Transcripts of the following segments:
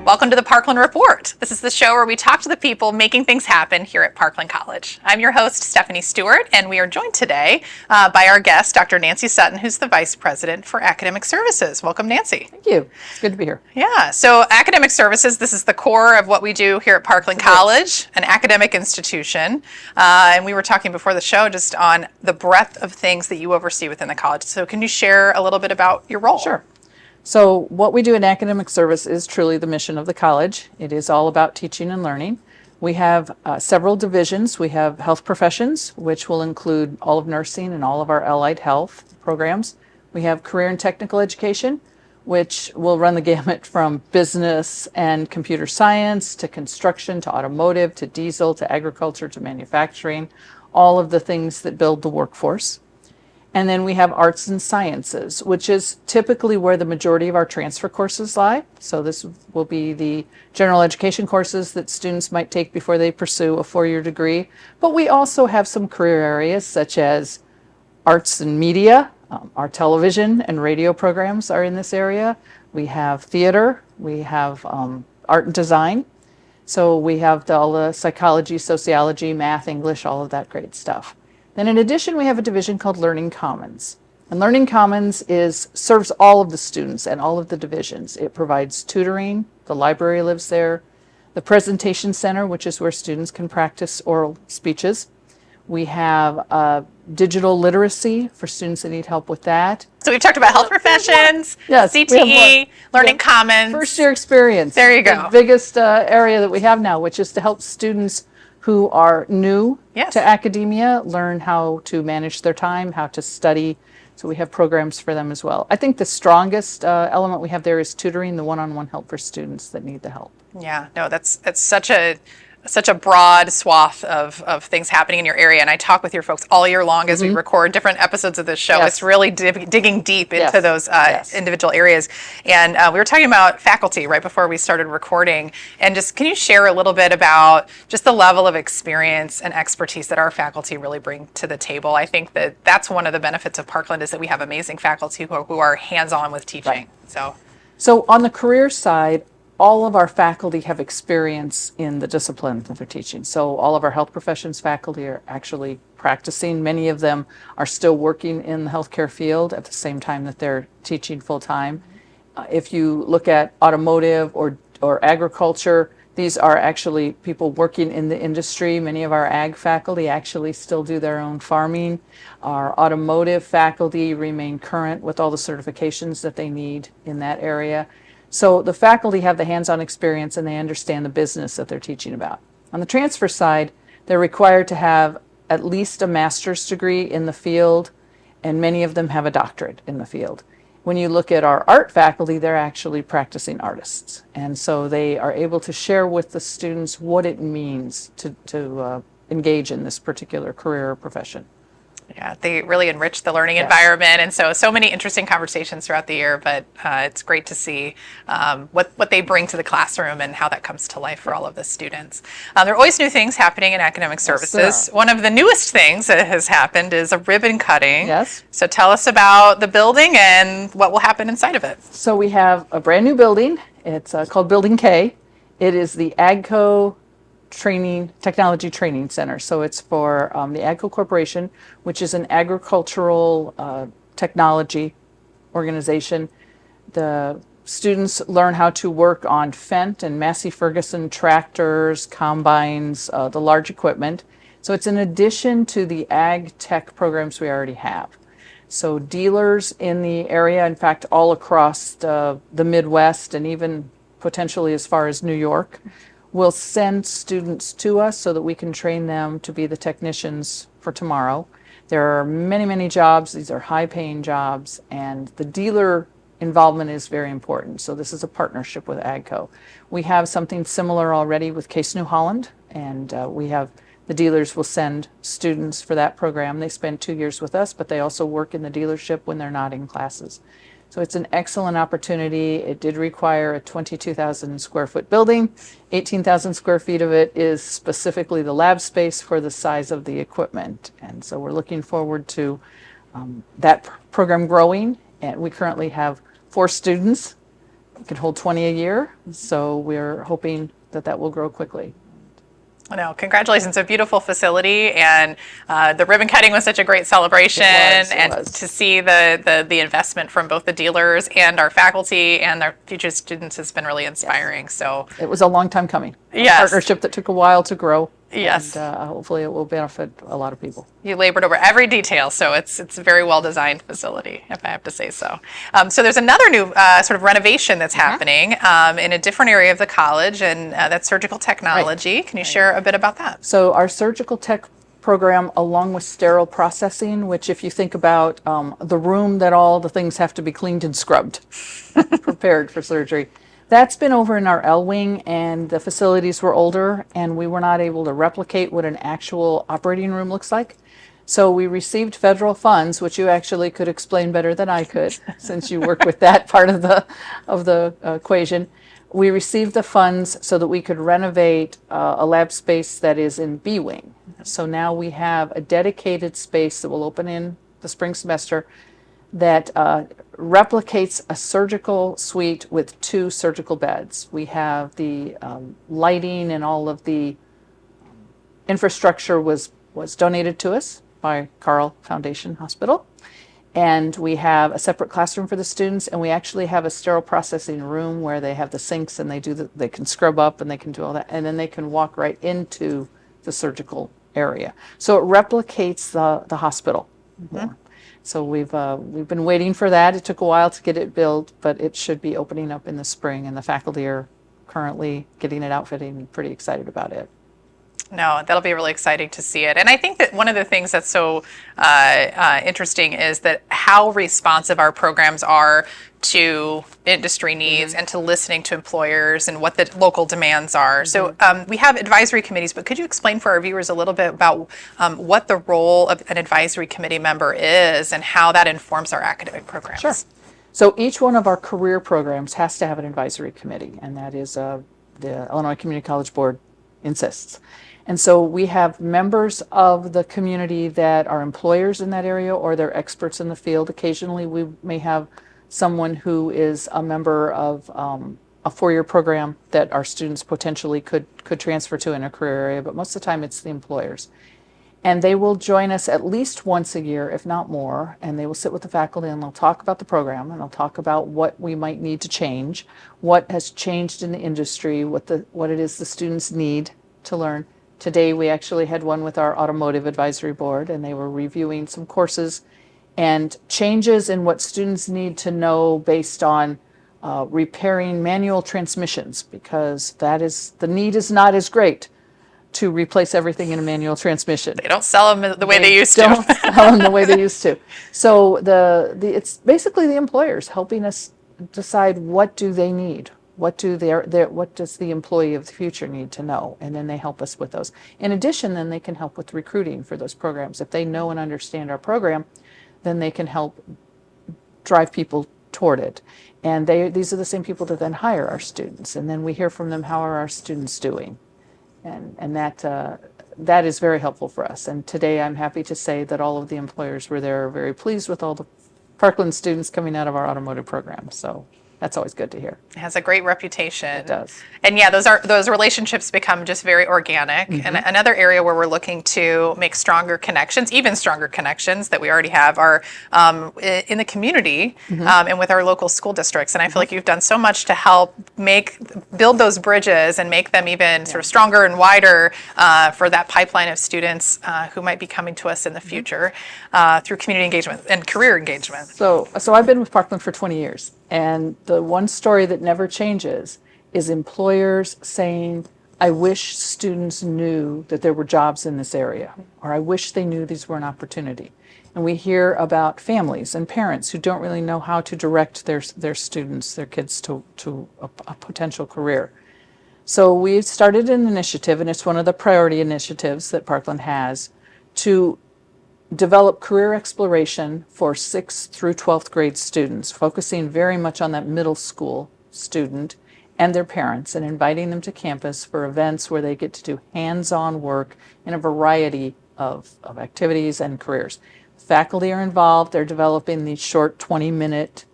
Welcome to the Parkland Report. This is the show where we talk to the people making things happen here at Parkland College. I'm your host, Stephanie Stewart, and we are joined today by our guest, Dr. Nancy Sutton, who's the Vice President for Academic Services. Welcome, Nancy. Thank you. It's good to be here. Yeah, so Academic Services, this is the core of what we do here at Parkland College, an academic institution. And we were talking before the show just on the breadth of things that you oversee within the college. So can you share a little bit about your role? Sure. So what we do in academic service is truly the mission of the college. It is all about teaching and learning. We have several divisions. We have health professions, which will include all of nursing and all of our allied health programs. We have career and technical education, which will run the gamut from business and computer science to construction to automotive to diesel to agriculture to manufacturing, all of the things that build the workforce. And then we have arts and sciences, which is typically where the majority of our transfer courses lie. So this will be the general education courses that students might take before they pursue a four-year degree. But we also have some career areas such as arts and media. Our television and radio programs are in this area. We have theater. We have art and design. So we have all the psychology, sociology, math, English, all of that great stuff. Then in addition, we have a division called Learning Commons. And Learning Commons serves all of the students and all of the divisions. It provides tutoring, the library lives there, the presentation center, which is where students can practice oral speeches. We have digital literacy for students that need help with that. So we've talked about health professions, yes, CTE, Learning Commons. First year experience. There you go. The biggest area that we have now, which is to help students who are new to academia learn how to manage their time, how to study. So we have programs for them as well. I think the strongest element we have there is tutoring, the one-on-one help for students that need the help. Yeah, no, that's such a broad swath of things happening in your area. And I talk with your folks all year long as we record different episodes of this show. It's really digging deep into those individual areas. And we were talking about faculty right before we started recording. And just can you share a little bit about just the level of experience and expertise that our faculty really bring to the table? I think that that's one of the benefits of Parkland is that we have amazing faculty who are hands-on with teaching. Right. So on the career side, all of our faculty have experience in the discipline that they're teaching. So all of our health professions faculty are actually practicing. Many of them are still working in the healthcare field at the same time that they're teaching full-time. If you look at automotive or agriculture, these are actually people working in the industry. Many of our ag faculty actually still do their own farming. Our automotive faculty remain current with all the certifications that they need in that area. So the faculty have the hands-on experience and they understand the business that they're teaching about. On the transfer side, they're required to have at least a master's degree in the field, and many of them have a doctorate in the field. When you look at our art faculty, they're actually practicing artists. And so they are able to share with the students what it means to engage in this particular career or profession. Yeah, they really enrich the learning environment, and so many interesting conversations throughout the year. But it's great to see what they bring to the classroom and how that comes to life for all of the students. There are always new things happening in academic services. Yes, one of the newest things that has happened is a ribbon cutting. Yes. So tell us about the building and what will happen inside of it. So we have a brand new building. It's called Building K. It is the AGCO Technology Training Center. So it's for the AGCO Corporation, which is an agricultural technology organization. The students learn how to work on Fendt and Massey Ferguson tractors, combines, the large equipment. So it's in addition to the ag tech programs we already have. So dealers in the area, in fact, all across the Midwest and even potentially as far as New York, will send students to us so that we can train them to be the technicians for tomorrow. There are many, many jobs. These are high-paying jobs, and the dealer involvement is very important. So this is a partnership with AGCO. We have something similar already with Case New Holland, and the dealers will send students for that program. They spend 2 years with us, but they also work in the dealership when they're not in classes. So it's an excellent opportunity. It did require a 22,000 square foot building. 18,000 square feet of it is specifically the lab space for the size of the equipment. And so we're looking forward to that program growing. And we currently have 4 students can hold 20 a year. So we're hoping that that will grow quickly. No, congratulations. A beautiful facility, and the ribbon cutting was such a great celebration. It was. To see the investment from both the dealers and our faculty and our future students has been really inspiring. Yes. So it was a long time coming. Yes. A partnership that took a while to grow. Yes. And hopefully it will benefit a lot of people. You labored over every detail, so it's a very well designed facility, if I have to say so. So there's another new sort of renovation that's happening in a different area of the college, and that's surgical technology. Right. Can you share a bit about that? So our surgical tech program, along with sterile processing, which if you think about the room that all the things have to be cleaned and scrubbed, prepared for surgery. That's been over in our L wing, and the facilities were older, and we were not able to replicate what an actual operating room looks like. So we received federal funds, which you actually could explain better than I could, since you work with that part of the equation. We received the funds so that we could renovate a lab space that is in B wing. So now we have a dedicated space that will open in the spring semester that replicates a surgical suite with 2 surgical beds. We have the lighting and all of the infrastructure was donated to us by Carl Foundation Hospital. And we have a separate classroom for the students, and we actually have a sterile processing room where they have the sinks and they can scrub up and they can do all that, and then they can walk right into the surgical area. So it replicates the hospital. Mm-hmm. So we've been waiting for that. It took a while to get it built, but it should be opening up in the spring, and the faculty are currently getting it outfitted and pretty excited about it. No, that'll be really exciting to see it. And I think that one of the things that's so interesting is that how responsive our programs are to industry needs and to listening to employers and what the local demands are. So we have advisory committees, but could you explain for our viewers a little bit about what the role of an advisory committee member is and how that informs our academic programs? Sure. So each one of our career programs has to have an advisory committee, and that is the Illinois Community College Board insists. And so we have members of the community that are employers in that area or they're experts in the field. Occasionally we may have someone who is a member of a 4-year program that our students potentially could transfer to in a career area, but most of the time it's the employers. And they will join us at least once a year, if not more, and they will sit with the faculty and they'll talk about the program and they'll talk about what we might need to change, what has changed in the industry, what it is the students need to learn. Today we actually had one with our automotive advisory board, and they were reviewing some courses and changes in what students need to know based on repairing manual transmissions, because the need is not as great to replace everything in a manual transmission. They don't sell them the way they used to. Don't sell them the way they used to. So it's basically the employers helping us decide what do they need. What does the employee of the future need to know? And then they help us with those. In addition, then they can help with recruiting for those programs. If they know and understand our program, then they can help drive people toward it. And these are the same people that then hire our students. And then we hear from them, how are our students doing? And that is very helpful for us. And today I'm happy to say that all of the employers were there, very pleased with all the Parkland students coming out of our automotive program. So that's always good to hear. It has a great reputation. It does. And yeah, those relationships become just very organic. Mm-hmm. And another area where we're looking to make stronger connections, even stronger connections that we already have, are in the community and with our local school districts. And I feel like you've done so much to help build those bridges and make them even sort of stronger and wider for that pipeline of students who might be coming to us in the future through community engagement and career engagement. So I've been with Parkland for 20 years. And the one story that never changes is employers saying, I wish students knew that there were jobs in this area, or I wish they knew these were an opportunity. And we hear about families and parents who don't really know how to direct their students, their kids to a potential career. So we started an initiative, and it's one of the priority initiatives that Parkland has, to develop career exploration for 6th through 12th grade students, focusing very much on that middle school student and their parents, and inviting them to campus for events where they get to do hands-on work in a variety of activities and careers. Faculty are involved. They're developing these short 20-minute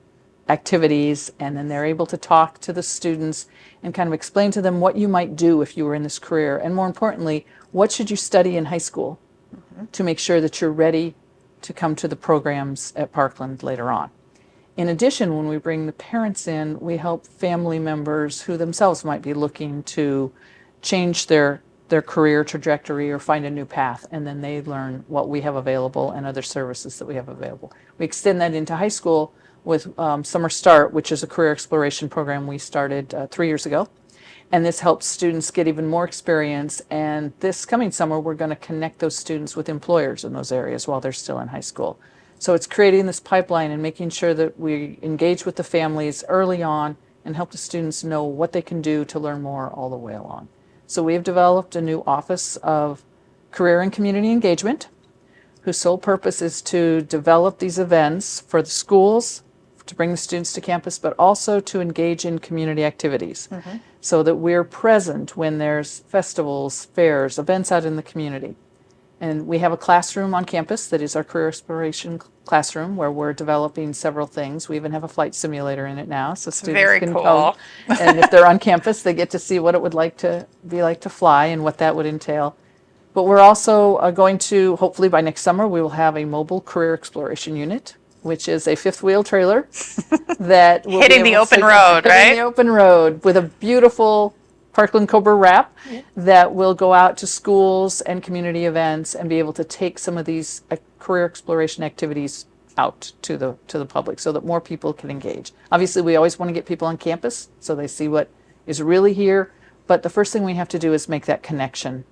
activities, and then they're able to talk to the students and kind of explain to them what you might do if you were in this career, and more importantly, what should you study in high school to make sure that you're ready to come to the programs at Parkland later on. In addition, when we bring the parents in, we help family members who themselves might be looking to change their career trajectory or find a new path, and then they learn what we have available and other services that we have available. We extend that into high school with Summer Start, which is a career exploration program we started 3 years ago. And this helps students get even more experience. And this coming summer, we're going to connect those students with employers in those areas while they're still in high school. So it's creating this pipeline and making sure that we engage with the families early on and help the students know what they can do to learn more all the way along. So we have developed a new Office of Career and Community Engagement, whose sole purpose is to develop these events for the schools, to bring the students to campus, but also to engage in community activities so that we're present when there's festivals, fairs, events out in the community. And we have a classroom on campus that is our career exploration classroom where we're developing several things. We even have a flight simulator in it now, so students Very can cool. come. And if they're on campus, they get to see what it would be like to fly and what that would entail. But we're also going to, hopefully by next summer, we will have a mobile career exploration unit, which is a fifth wheel trailer that will hitting the open road, right? Hitting the open road with a beautiful Parkland Cobra wrap that will go out to schools and community events and be able to take some of these career exploration activities out to the public so that more people can engage. Obviously, we always want to get people on campus so they see what is really here, but the first thing we have to do is make that connection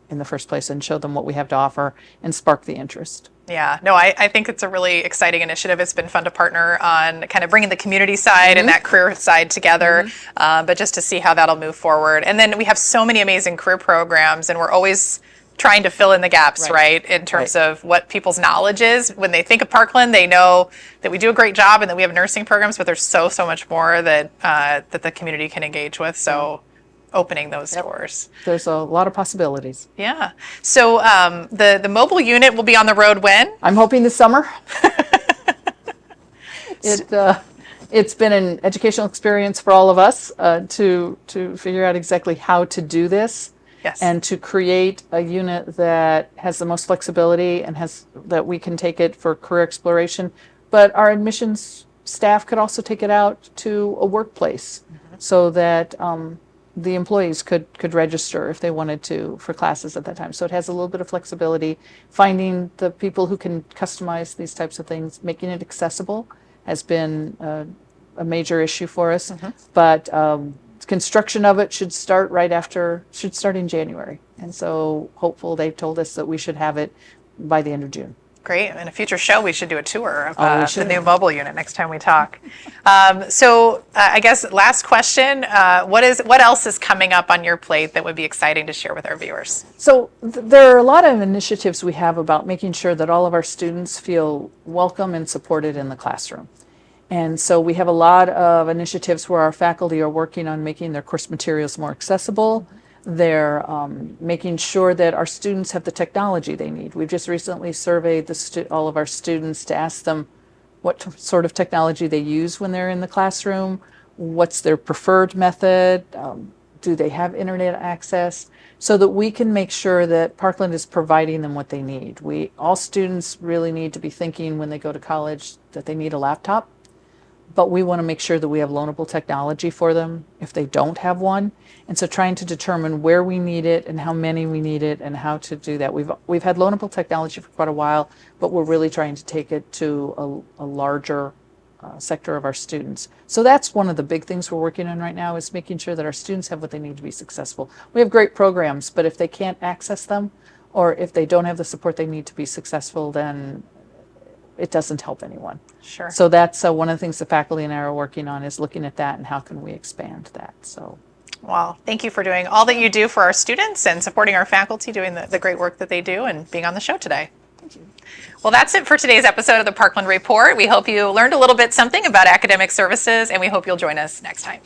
in the first place and show them what we have to offer and spark the interest. Yeah, no, I think it's a really exciting initiative. It's been fun to partner on kind of bringing the community side and that career side together, but just to see how that'll move forward. And then we have so many amazing career programs, and we're always trying to fill in the gaps, right, in terms of what people's knowledge is. When they think of Parkland, they know that we do a great job and that we have nursing programs, but there's so much more that that the community can engage with. So opening those doors. There's a lot of possibilities. Yeah. So the mobile unit will be on the road when? I'm hoping this summer. It's been an educational experience for all of us to figure out exactly how to do this. Yes. And to create a unit that has the most flexibility and that we can take it for career exploration. But our admissions staff could also take it out to a workplace so that the employees could register if they wanted to for classes at that time. So it has a little bit of flexibility. Finding the people who can customize these types of things, making it accessible has been a major issue for us. But construction of it should start in January. And so hopeful, they've told us that we should have it by the end of June. Great. In a future show, we should do a tour of the new mobile unit next time we talk. So I guess last question, what else is coming up on your plate that would be exciting to share with our viewers? So there are a lot of initiatives we have about making sure that all of our students feel welcome and supported in the classroom. And so we have a lot of initiatives where our faculty are working on making their course materials more accessible. They're making sure that our students have the technology they need. We've just recently surveyed all of our students to ask them what sort of technology they use when they're in the classroom, what's their preferred method, do they have internet access, so that we can make sure that Parkland is providing them what they need. All students really need to be thinking when they go to college that they need a laptop, but we want to make sure that we have loanable technology for them if they don't have one. And so trying to determine where we need it and how many we need it and how to do that. We've had loanable technology for quite a while, but we're really trying to take it to a larger sector of our students. So that's one of the big things we're working on right now, is making sure that our students have what they need to be successful. We have great programs, but if they can't access them or if they don't have the support they need to be successful, then it doesn't help anyone. Sure. So that's one of the things the faculty and I are working on, is looking at that and how can we expand that. So, well, thank you for doing all that you do for our students and supporting our faculty, doing the great work that they do, and being on the show today. thank you. Well, that's it for today's episode of the Parkland Report. We hope you learned a little bit something about academic services, and we hope you'll join us next time.